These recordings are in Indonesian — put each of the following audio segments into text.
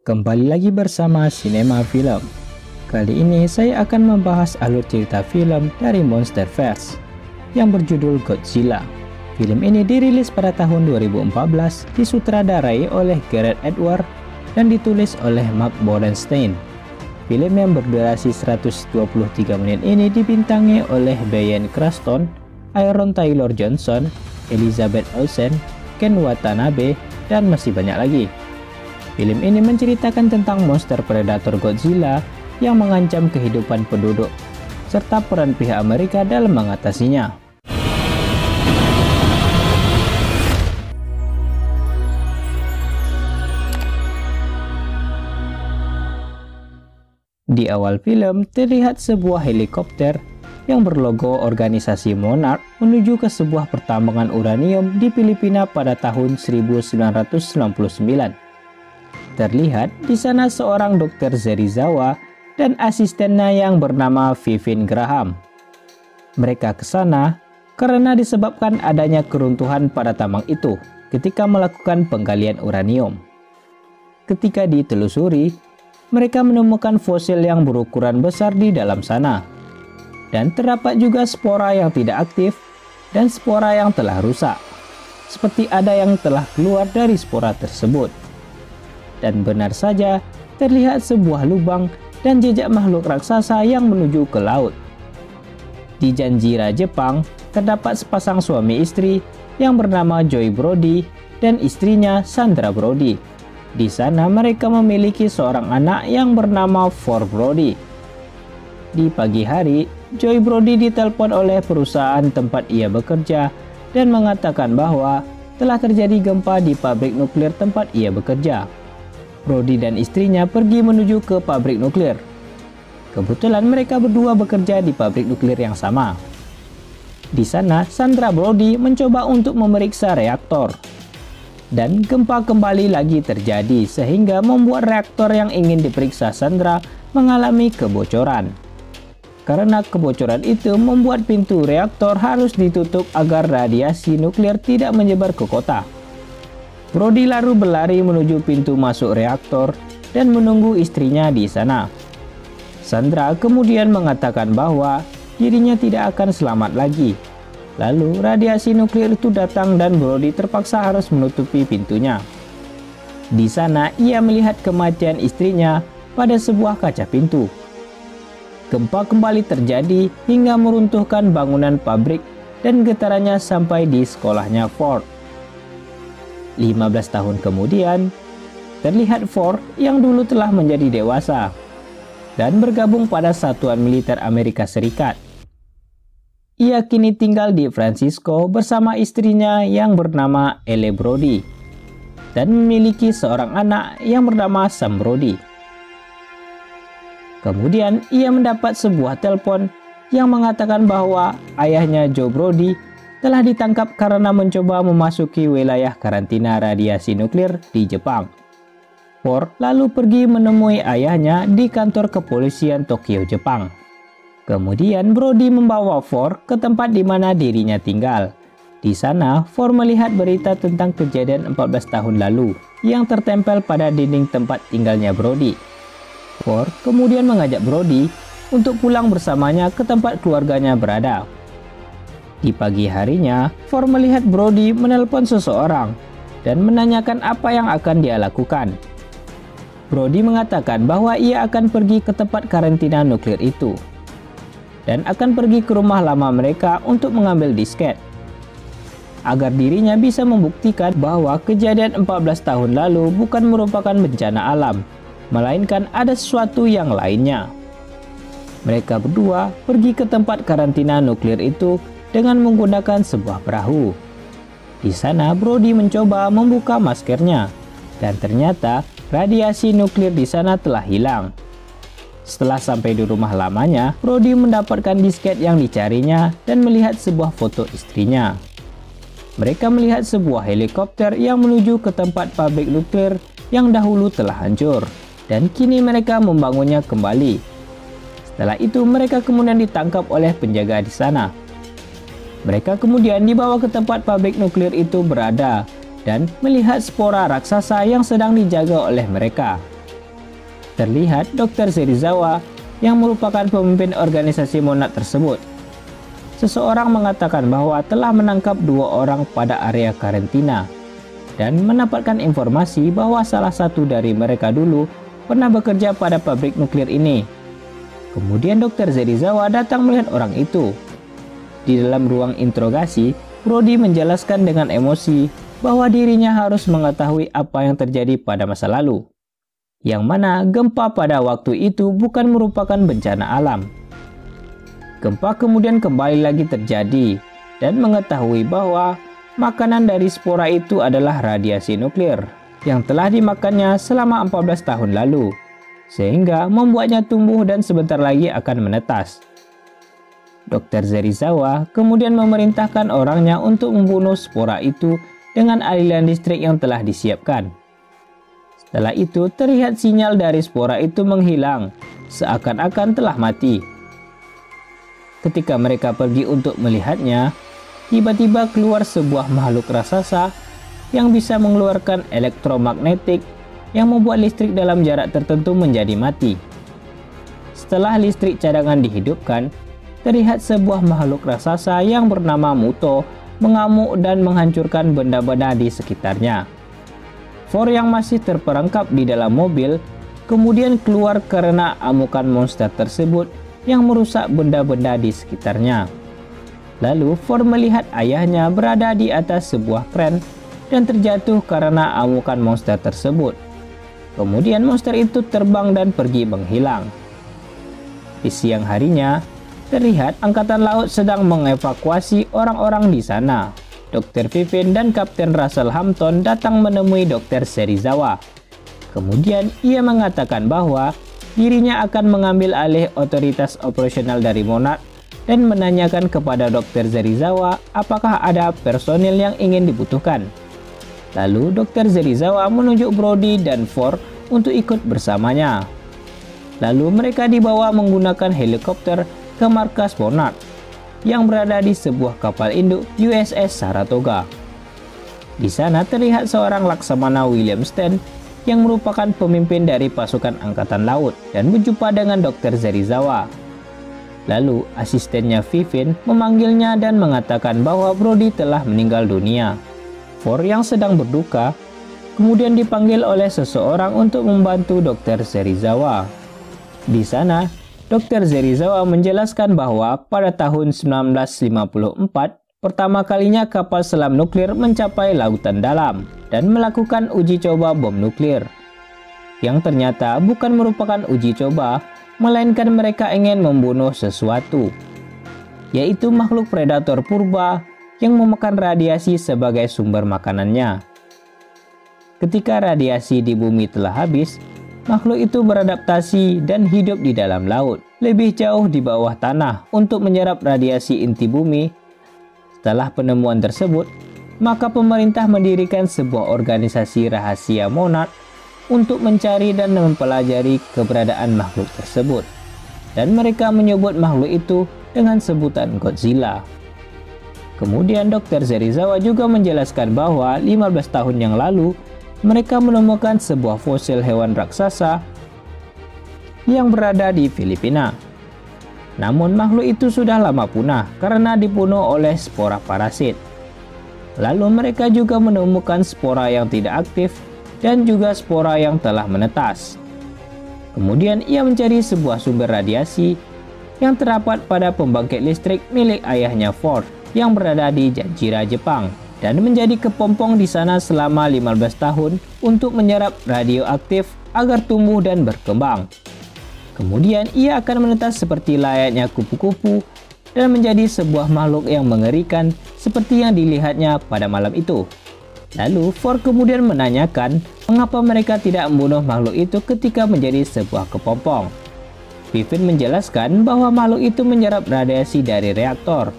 Kembali lagi bersama Sinema Film. Kali ini saya akan membahas alur cerita film dari Monsterverse yang berjudul Godzilla. Film ini dirilis pada tahun 2014, disutradarai oleh Gareth Edwards dan ditulis oleh Mark Borenstein. Film yang berdurasi 123 menit ini dibintangi oleh Bryan Cranston, Aaron Taylor Johnson, Elizabeth Olsen, Ken Watanabe, dan masih banyak lagi. Film ini menceritakan tentang monster predator Godzilla yang mengancam kehidupan penduduk, serta peran pihak Amerika dalam mengatasinya. Di awal film, terlihat sebuah helikopter yang berlogo organisasi Monarch menuju ke sebuah pertambangan uranium di Filipina pada tahun 1999. Terlihat di sana seorang dokter Serizawa dan asistennya yang bernama Vivien Graham. Mereka ke sana karena disebabkan adanya keruntuhan pada tambang itu ketika melakukan penggalian uranium. Ketika ditelusuri, mereka menemukan fosil yang berukuran besar di dalam sana. Dan terdapat juga spora yang tidak aktif dan spora yang telah rusak. Seperti ada yang telah keluar dari spora tersebut. Dan benar saja, terlihat sebuah lubang dan jejak makhluk raksasa yang menuju ke laut. Di Janjira, Jepang, terdapat sepasang suami istri yang bernama Joy Brody dan istrinya Sandra Brody. Di sana mereka memiliki seorang anak yang bernama For Brody. Di pagi hari, Joy Brody ditelepon oleh perusahaan tempat ia bekerja dan mengatakan bahwa telah terjadi gempa di pabrik nuklir tempat ia bekerja. Brody dan istrinya pergi menuju ke pabrik nuklir. Kebetulan mereka berdua bekerja di pabrik nuklir yang sama. Di sana, Sandra Brody mencoba untuk memeriksa reaktor. Dan gempa kembali lagi terjadi sehingga membuat reaktor yang ingin diperiksa Sandra mengalami kebocoran. Karena kebocoran itu membuat pintu reaktor harus ditutup agar radiasi nuklir tidak menyebar ke kota. Brody lalu berlari menuju pintu masuk reaktor dan menunggu istrinya di sana. Sandra kemudian mengatakan bahwa dirinya tidak akan selamat lagi. Lalu radiasi nuklir itu datang dan Brody terpaksa harus menutupi pintunya. Di sana ia melihat kematian istrinya pada sebuah kaca pintu. Gempa kembali terjadi hingga meruntuhkan bangunan pabrik dan getarannya sampai di sekolahnya Ford. 15 tahun kemudian, terlihat Ford yang dulu telah menjadi dewasa dan bergabung pada Satuan Militer Amerika Serikat. Ia kini tinggal di Francisco bersama istrinya yang bernama Elle Brody dan memiliki seorang anak yang bernama Sam Brody. Kemudian ia mendapat sebuah telepon yang mengatakan bahwa ayahnya Joe Brody telah ditangkap karena mencoba memasuki wilayah karantina radiasi nuklir di Jepang. Ford lalu pergi menemui ayahnya di kantor kepolisian Tokyo, Jepang. Kemudian Brody membawa Ford ke tempat di mana dirinya tinggal. Di sana, Ford melihat berita tentang kejadian 14 tahun lalu yang tertempel pada dinding tempat tinggalnya Brody. Ford kemudian mengajak Brody untuk pulang bersamanya ke tempat keluarganya berada. Di pagi harinya, Ford melihat Brody menelpon seseorang dan menanyakan apa yang akan dia lakukan. Brody mengatakan bahwa ia akan pergi ke tempat karantina nuklir itu dan akan pergi ke rumah lama mereka untuk mengambil disket agar dirinya bisa membuktikan bahwa kejadian 14 tahun lalu bukan merupakan bencana alam, melainkan ada sesuatu yang lainnya. Mereka berdua pergi ke tempat karantina nuklir itu dengan menggunakan sebuah perahu. Di sana Brody mencoba membuka maskernya dan ternyata radiasi nuklir di sana telah hilang. Setelah sampai di rumah lamanya, Brody mendapatkan disket yang dicarinya dan melihat sebuah foto istrinya. Mereka melihat sebuah helikopter yang menuju ke tempat pabrik nuklir yang dahulu telah hancur dan kini mereka membangunnya kembali. Setelah itu mereka kemudian ditangkap oleh penjaga di sana. Mereka kemudian dibawa ke tempat pabrik nuklir itu berada dan melihat spora raksasa yang sedang dijaga oleh mereka. Terlihat Dr. Serizawa yang merupakan pemimpin organisasi Monad tersebut. Seseorang mengatakan bahwa telah menangkap 2 orang pada area karantina dan mendapatkan informasi bahwa salah satu dari mereka dulu pernah bekerja pada pabrik nuklir ini. Kemudian Dr. Serizawa datang melihat orang itu. Di dalam ruang interogasi, Brody menjelaskan dengan emosi bahwa dirinya harus mengetahui apa yang terjadi pada masa lalu, yang mana gempa pada waktu itu bukan merupakan bencana alam. Gempa kemudian kembali lagi terjadi dan mengetahui bahwa makanan dari spora itu adalah radiasi nuklir yang telah dimakannya selama 14 tahun lalu, sehingga membuatnya tumbuh dan sebentar lagi akan menetas. Dr. Serizawa kemudian memerintahkan orangnya untuk membunuh spora itu dengan aliran listrik yang telah disiapkan. Setelah itu terlihat sinyal dari spora itu menghilang, seakan-akan telah mati. Ketika mereka pergi untuk melihatnya, tiba-tiba keluar sebuah makhluk raksasa yang bisa mengeluarkan elektromagnetik yang membuat listrik dalam jarak tertentu menjadi mati. Setelah listrik cadangan dihidupkan, terlihat sebuah makhluk raksasa yang bernama Muto mengamuk dan menghancurkan benda-benda di sekitarnya. Ford yang masih terperangkap di dalam mobil kemudian keluar karena amukan monster tersebut yang merusak benda-benda di sekitarnya. Lalu Ford melihat ayahnya berada di atas sebuah kren dan terjatuh karena amukan monster tersebut. Kemudian monster itu terbang dan pergi menghilang. Di siang harinya, terlihat Angkatan Laut sedang mengevakuasi orang-orang di sana. Dr. Vivin dan Kapten Russell Hampton datang menemui Dr. Serizawa. Kemudian ia mengatakan bahwa dirinya akan mengambil alih otoritas operasional dari Monad dan menanyakan kepada Dr. Serizawa apakah ada personil yang ingin dibutuhkan. Lalu Dr. Serizawa menunjuk Brody dan Ford untuk ikut bersamanya. Lalu mereka dibawa menggunakan helikopter ke markas Monad yang berada di sebuah kapal induk USS Saratoga. Di sana terlihat seorang Laksamana William Stan yang merupakan pemimpin dari pasukan Angkatan Laut dan berjumpa dengan Dr. Serizawa. Lalu asistennya Vivin memanggilnya dan mengatakan bahwa Brody telah meninggal dunia. Ford yang sedang berduka kemudian dipanggil oleh seseorang untuk membantu Dr. Serizawa. Di sana, Dr. Serizawa menjelaskan bahwa pada tahun 1954, pertama kalinya kapal selam nuklir mencapai lautan dalam dan melakukan uji coba bom nuklir. Yang ternyata bukan merupakan uji coba, melainkan mereka ingin membunuh sesuatu, yaitu makhluk predator purba yang memakan radiasi sebagai sumber makanannya. Ketika radiasi di bumi telah habis, makhluk itu beradaptasi dan hidup di dalam laut, lebih jauh di bawah tanah untuk menyerap radiasi inti bumi. Setelah penemuan tersebut, maka pemerintah mendirikan sebuah organisasi rahasia Monad untuk mencari dan mempelajari keberadaan makhluk tersebut. Dan mereka menyebut makhluk itu dengan sebutan Godzilla. Kemudian Dr. Serizawa juga menjelaskan bahwa 15 tahun yang lalu, mereka menemukan sebuah fosil hewan raksasa yang berada di Filipina. Namun makhluk itu sudah lama punah karena dibunuh oleh spora parasit. Lalu mereka juga menemukan spora yang tidak aktif dan juga spora yang telah menetas. Kemudian ia mencari sebuah sumber radiasi yang terdapat pada pembangkit listrik milik ayahnya Ford yang berada di Janjira, Jepang, dan menjadi kepompong di sana selama 15 tahun untuk menyerap radioaktif agar tumbuh dan berkembang. Kemudian ia akan menetas seperti layaknya kupu-kupu dan menjadi sebuah makhluk yang mengerikan seperti yang dilihatnya pada malam itu. Lalu Ford kemudian menanyakan mengapa mereka tidak membunuh makhluk itu ketika menjadi sebuah kepompong. Vivin menjelaskan bahwa makhluk itu menyerap radiasi dari reaktor.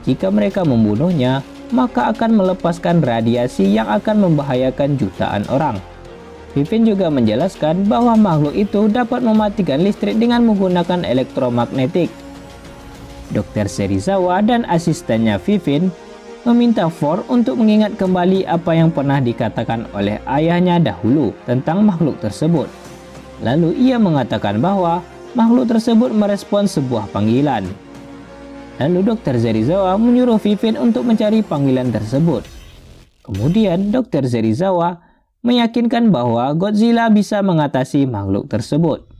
Jika mereka membunuhnya, maka akan melepaskan radiasi yang akan membahayakan jutaan orang. Vivin juga menjelaskan bahwa makhluk itu dapat mematikan listrik dengan menggunakan elektromagnetik. Dr. Serizawa dan asistennya Vivin meminta Ford untuk mengingat kembali apa yang pernah dikatakan oleh ayahnya dahulu tentang makhluk tersebut. Lalu ia mengatakan bahwa makhluk tersebut merespon sebuah panggilan. Lalu Dr. Serizawa menyuruh Vivin untuk mencari panggilan tersebut. Kemudian Dr. Serizawa meyakinkan bahwa Godzilla bisa mengatasi makhluk tersebut.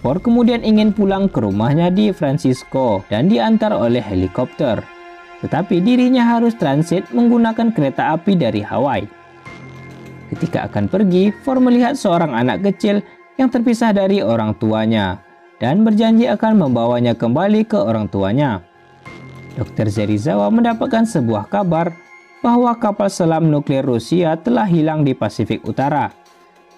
Ford kemudian ingin pulang ke rumahnya di Francisco dan diantar oleh helikopter. Tetapi dirinya harus transit menggunakan kereta api dari Hawaii. Ketika akan pergi, Ford melihat seorang anak kecil yang terpisah dari orang tuanya dan berjanji akan membawanya kembali ke orang tuanya. Dr. Serizawa mendapatkan sebuah kabar bahwa kapal selam nuklir Rusia telah hilang di Pasifik Utara.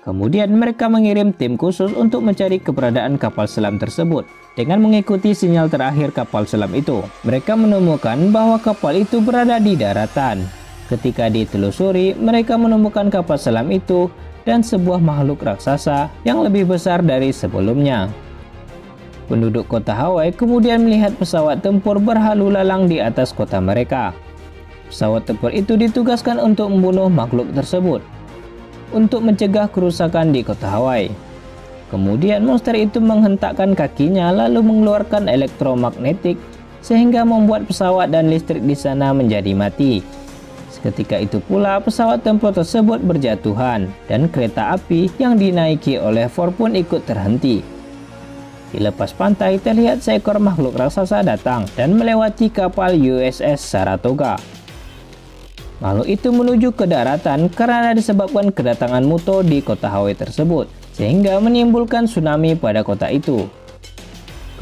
Kemudian mereka mengirim tim khusus untuk mencari keberadaan kapal selam tersebut. Dengan mengikuti sinyal terakhir kapal selam itu, mereka menemukan bahwa kapal itu berada di daratan. Ketika ditelusuri, mereka menemukan kapal selam itu dan sebuah makhluk raksasa yang lebih besar dari sebelumnya. Penduduk kota Hawaii kemudian melihat pesawat tempur berlalu lalang di atas kota mereka. Pesawat tempur itu ditugaskan untuk membunuh makhluk tersebut untuk mencegah kerusakan di kota Hawaii. Kemudian monster itu menghentakkan kakinya lalu mengeluarkan elektromagnetik sehingga membuat pesawat dan listrik di sana menjadi mati. Seketika itu pula pesawat tempur tersebut berjatuhan dan kereta api yang dinaiki oleh Ford pun ikut terhenti. Di lepas pantai terlihat seekor makhluk raksasa datang dan melewati kapal USS Saratoga. Makhluk itu menuju ke daratan karena disebabkan kedatangan Muto di kota Hawaii tersebut, sehingga menimbulkan tsunami pada kota itu.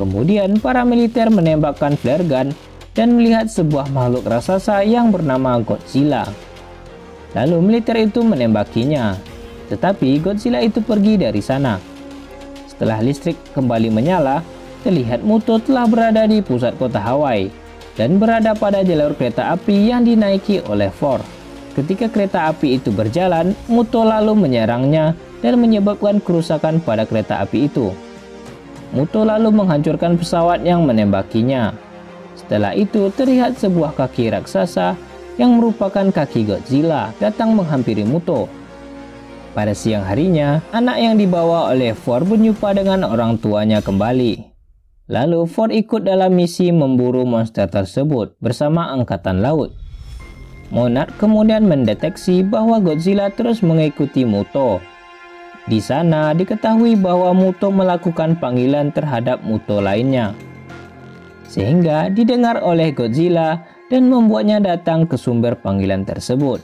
Kemudian para militer menembakkan flare gun dan melihat sebuah makhluk raksasa yang bernama Godzilla. Lalu militer itu menembakinya, tetapi Godzilla itu pergi dari sana. Setelah listrik kembali menyala, terlihat Muto telah berada di pusat kota Hawaii dan berada pada jalur kereta api yang dinaiki oleh Ford. Ketika kereta api itu berjalan, Muto lalu menyerangnya dan menyebabkan kerusakan pada kereta api itu. Muto lalu menghancurkan pesawat yang menembakinya. Setelah itu terlihat sebuah kaki raksasa yang merupakan kaki Godzilla datang menghampiri Muto. Pada siang harinya, anak yang dibawa oleh Ford berjumpa dengan orang tuanya kembali. Lalu Ford ikut dalam misi memburu monster tersebut bersama Angkatan Laut. Monarch kemudian mendeteksi bahwa Godzilla terus mengikuti Muto. Di sana diketahui bahwa Muto melakukan panggilan terhadap Muto lainnya, sehingga didengar oleh Godzilla dan membuatnya datang ke sumber panggilan tersebut.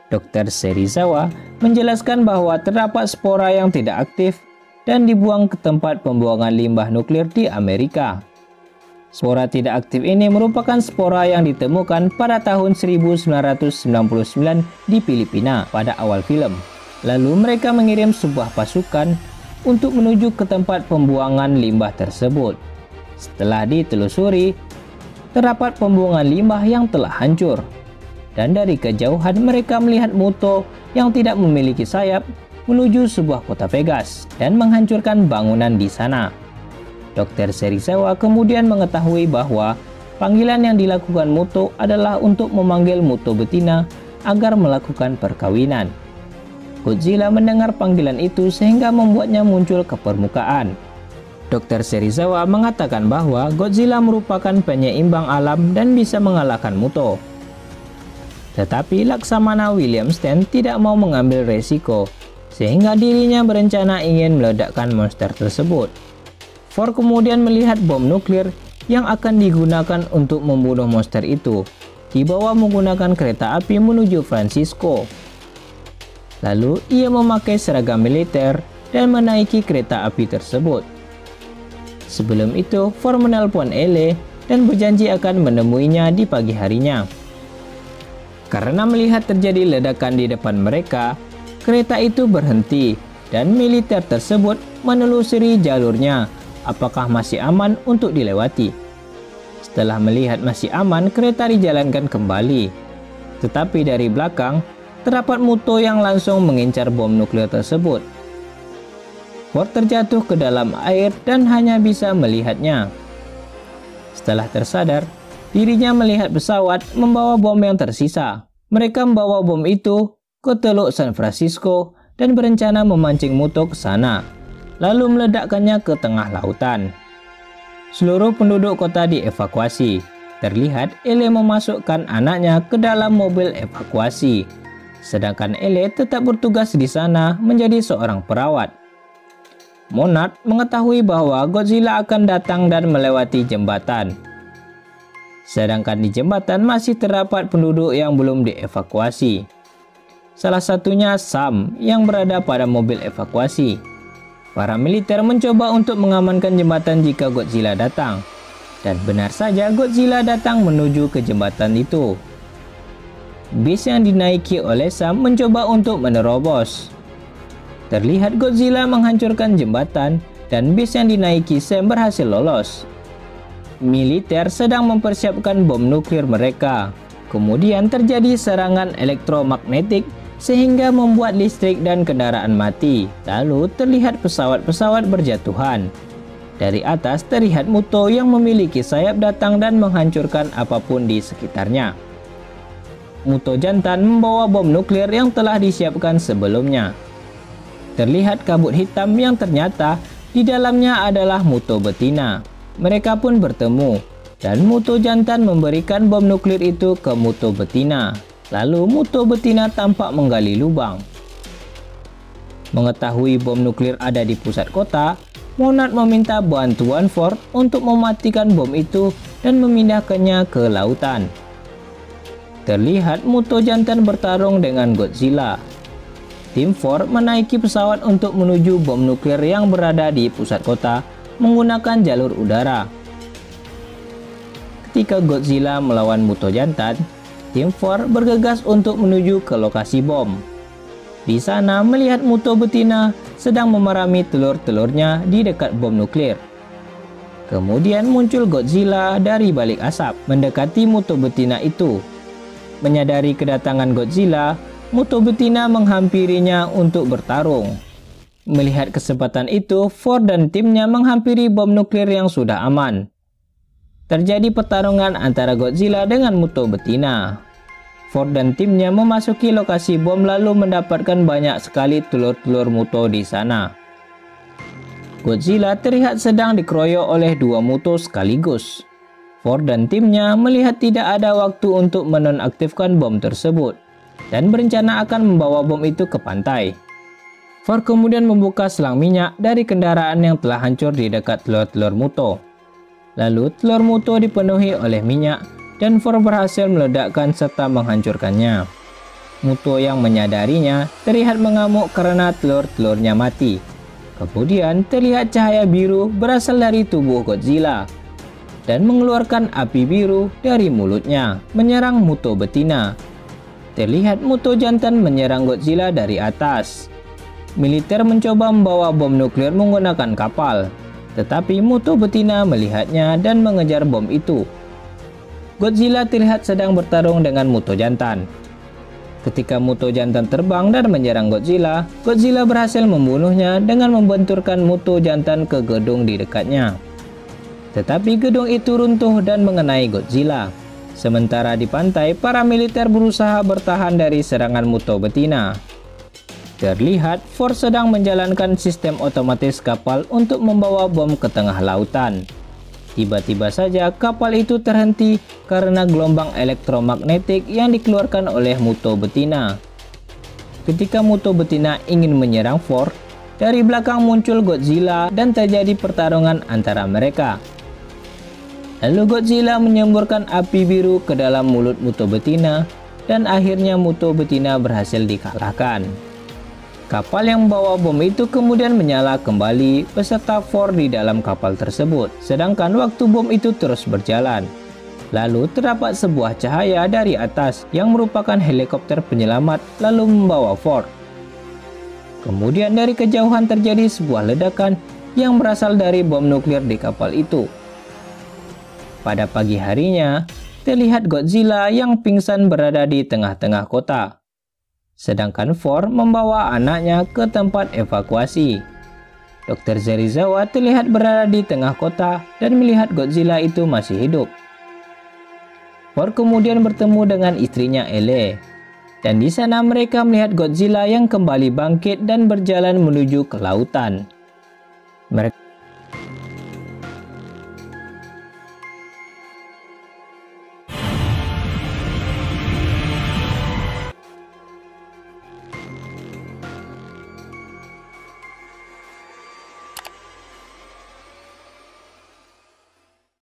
Dr. Serizawa menjelaskan bahwa terdapat spora yang tidak aktif dan dibuang ke tempat pembuangan limbah nuklir di Amerika. Spora tidak aktif ini merupakan spora yang ditemukan pada tahun 1999 di Filipina pada awal film. Lalu mereka mengirim sebuah pasukan untuk menuju ke tempat pembuangan limbah tersebut. Setelah ditelusuri, terdapat pembuangan limbah yang telah hancur. Dan dari kejauhan mereka melihat Muto yang tidak memiliki sayap menuju sebuah kota Vegas dan menghancurkan bangunan di sana. Dr. Serizawa kemudian mengetahui bahwa panggilan yang dilakukan Muto adalah untuk memanggil Muto betina agar melakukan perkawinan. Godzilla mendengar panggilan itu sehingga membuatnya muncul ke permukaan. Dr. Serizawa mengatakan bahwa Godzilla merupakan penyeimbang alam dan bisa mengalahkan Muto. Tetapi Laksamana William Stan tidak mau mengambil resiko, sehingga dirinya berencana ingin meledakkan monster tersebut. Ford kemudian melihat bom nuklir yang akan digunakan untuk membunuh monster itu, dibawa menggunakan kereta api menuju Francisco. Lalu ia memakai seragam militer dan menaiki kereta api tersebut. Sebelum itu, Ford menelpon Elle dan berjanji akan menemuinya di pagi harinya. Karena melihat terjadi ledakan di depan mereka, kereta itu berhenti dan militer tersebut menelusuri jalurnya apakah masih aman untuk dilewati. Setelah melihat masih aman, kereta dijalankan kembali. Tetapi dari belakang, terdapat Muto yang langsung mengincar bom nuklir tersebut. Ford terjatuh ke dalam air dan hanya bisa melihatnya. Setelah tersadar, Dirinya melihat pesawat membawa bom yang tersisa. Mereka membawa bom itu ke Teluk San Francisco dan berencana memancing Muto ke sana, lalu meledakkannya ke tengah lautan. Seluruh penduduk kota dievakuasi. Terlihat Ele memasukkan anaknya ke dalam mobil evakuasi, sedangkan Ele tetap bertugas di sana menjadi seorang perawat. Monarch mengetahui bahwa Godzilla akan datang dan melewati jembatan. Sedangkan di jembatan masih terdapat penduduk yang belum dievakuasi. Salah satunya Sam yang berada pada mobil evakuasi. Para militer mencoba untuk mengamankan jembatan jika Godzilla datang. Dan benar saja Godzilla datang menuju ke jembatan itu. Bis yang dinaiki oleh Sam mencoba untuk menerobos. Terlihat Godzilla menghancurkan jembatan dan bis yang dinaiki Sam berhasil lolos. Militer sedang mempersiapkan bom nuklir mereka. Kemudian terjadi serangan elektromagnetik sehingga membuat listrik dan kendaraan mati. Lalu terlihat pesawat-pesawat berjatuhan. Dari atas terlihat Muto yang memiliki sayap datang dan menghancurkan apapun di sekitarnya. Muto jantan membawa bom nuklir yang telah disiapkan sebelumnya. Terlihat kabut hitam yang ternyata di dalamnya adalah Muto betina. Mereka pun bertemu dan Muto jantan memberikan bom nuklir itu ke Muto betina. Lalu Muto betina tampak menggali lubang. Mengetahui bom nuklir ada di pusat kota, Monarch meminta bantuan Ford untuk mematikan bom itu dan memindahkannya ke lautan. Terlihat Muto jantan bertarung dengan Godzilla. Tim Ford menaiki pesawat untuk menuju bom nuklir yang berada di pusat kota menggunakan jalur udara. Ketika Godzilla melawan Muto jantan, tim Ford bergegas untuk menuju ke lokasi bom. Di sana melihat Muto betina sedang memerami telur-telurnya di dekat bom nuklir. Kemudian muncul Godzilla dari balik asap mendekati Muto betina itu. Menyadari kedatangan Godzilla, Muto betina menghampirinya untuk bertarung. Melihat kesempatan itu, Ford dan timnya menghampiri bom nuklir yang sudah aman. Terjadi pertarungan antara Godzilla dengan Muto betina. Ford dan timnya memasuki lokasi bom lalu mendapatkan banyak sekali telur-telur Muto di sana. Godzilla terlihat sedang dikeroyok oleh dua Muto sekaligus. Ford dan timnya melihat tidak ada waktu untuk menonaktifkan bom tersebut dan berencana akan membawa bom itu ke pantai. Ford kemudian membuka selang minyak dari kendaraan yang telah hancur di dekat telur-telur Muto. Lalu telur Muto dipenuhi oleh minyak dan Ford berhasil meledakkan serta menghancurkannya. Muto yang menyadarinya terlihat mengamuk karena telur-telurnya mati. Kemudian terlihat cahaya biru berasal dari tubuh Godzilla dan mengeluarkan api biru dari mulutnya, menyerang Muto betina. Terlihat Muto jantan menyerang Godzilla dari atas. Militer mencoba membawa bom nuklir menggunakan kapal, tetapi Muto betina melihatnya dan mengejar bom itu. Godzilla terlihat sedang bertarung dengan Muto jantan. Ketika Muto jantan terbang dan menyerang Godzilla, Godzilla berhasil membunuhnya dengan membenturkan Muto jantan ke gedung di dekatnya. Tetapi gedung itu runtuh dan mengenai Godzilla. Sementara di pantai, para militer berusaha bertahan dari serangan Muto betina. Terlihat Ford sedang menjalankan sistem otomatis kapal untuk membawa bom ke tengah lautan. Tiba-tiba saja kapal itu terhenti karena gelombang elektromagnetik yang dikeluarkan oleh Muto betina. Ketika Muto betina ingin menyerang Ford, dari belakang muncul Godzilla dan terjadi pertarungan antara mereka. Lalu Godzilla menyemburkan api biru ke dalam mulut Muto betina dan akhirnya Muto betina berhasil dikalahkan. Kapal yang membawa bom itu kemudian menyala kembali beserta Ford di dalam kapal tersebut, sedangkan waktu bom itu terus berjalan. Lalu terdapat sebuah cahaya dari atas yang merupakan helikopter penyelamat lalu membawa Ford. Kemudian dari kejauhan terjadi sebuah ledakan yang berasal dari bom nuklir di kapal itu. Pada pagi harinya, terlihat Godzilla yang pingsan berada di tengah-tengah kota. Sedangkan Ford membawa anaknya ke tempat evakuasi. Dr. Serizawa terlihat berada di tengah kota dan melihat Godzilla itu masih hidup. Ford kemudian bertemu dengan istrinya Elle, dan di sana mereka melihat Godzilla yang kembali bangkit dan berjalan menuju ke lautan. Mereka